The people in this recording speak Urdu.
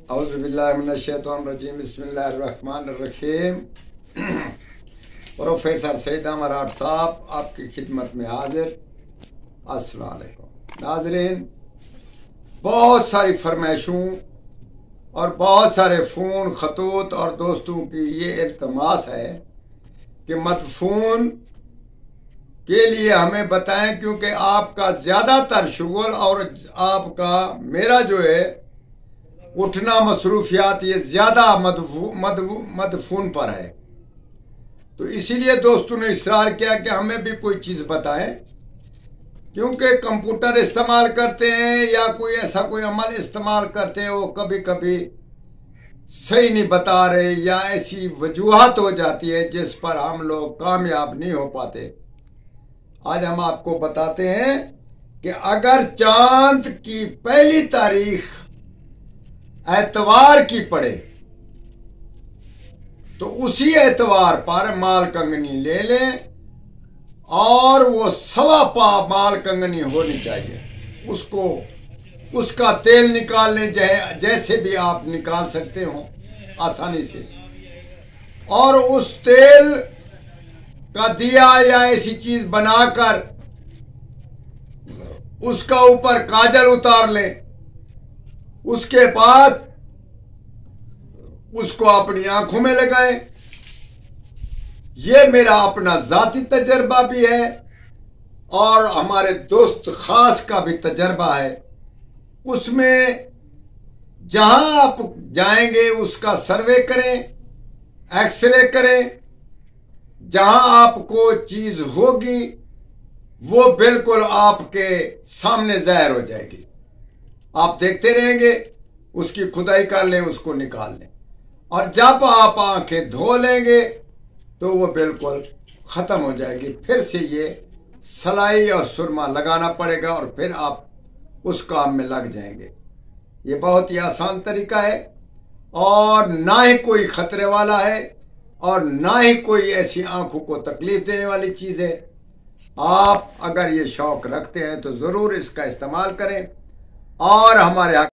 اعوذ باللہ من الشیطان الرجیم بسم اللہ الرحمن الرحیم۔ پروفیسر سید امراٹ صاحب آپ کی خدمت میں حاضر۔ السلام علیکم ناظرین، بہت ساری فرمائشوں اور بہت سارے فون خطوط اور دوستوں کی یہ التماس ہے کہ مدفون کے لیے ہمیں بتائیں، کیونکہ آپ کا زیادہ تر شغل اور آپ کا میرا جو ہے اٹھنا مصروفیات یہ زیادہ مدفون پر ہے، تو اسی لیے دوستوں نے اصرار کیا کہ ہمیں بھی کوئی چیز بتائیں، کیونکہ کمپیوٹر استعمال کرتے ہیں یا کوئی ایسا کوئی عمل استعمال کرتے ہیں، وہ کبھی کبھی صحیح نہیں بتا رہے یا ایسی وجوہات ہو جاتی ہے جس پر ہم لوگ کامیاب نہیں ہو پاتے۔ آج ہم آپ کو بتاتے ہیں کہ اگر چاند کی پہلی تاریخ اتوار کی پڑے تو اسی اتوار پر مال کنگنی لے لیں، اور وہ 1.25 پا مال کنگنی ہونی چاہیے۔ اس کا تیل نکال لیں، جیسے بھی آپ نکال سکتے ہو آسانی سے، اور اس تیل کا دیا یا ایسی چیز بنا کر اس کا اوپر کاجل اتار لیں، اس کے بعد اس کو اپنی آنکھوں میں لگائیں۔ یہ میرا اپنا ذاتی تجربہ بھی ہے اور ہمارے دوست خاص کا بھی تجربہ ہے۔ اس میں جہاں آپ جائیں گے اس کا سروے کریں، ایکس رے کریں، جہاں آپ کو چیز ہوگی وہ بالکل آپ کے سامنے ظاہر ہو جائے گی، آپ دیکھتے رہیں گے، اس کی کھدائی کر لیں، اس کو نکال لیں، اور جب آپ آنکھیں دھو لیں گے تو وہ بالکل ختم ہو جائے گی۔ پھر سے یہ سلائی اور سرما لگانا پڑے گا اور پھر آپ اس کام میں لگ جائیں گے۔ یہ بہت ہی آسان طریقہ ہے اور نہ ہی کوئی خطرے والا ہے اور نہ ہی کوئی ایسی آنکھوں کو تکلیف دینے والی چیز ہے۔ آپ اگر یہ شوق رکھتے ہیں تو ضرور اس کا استعمال کریں اور ہمارے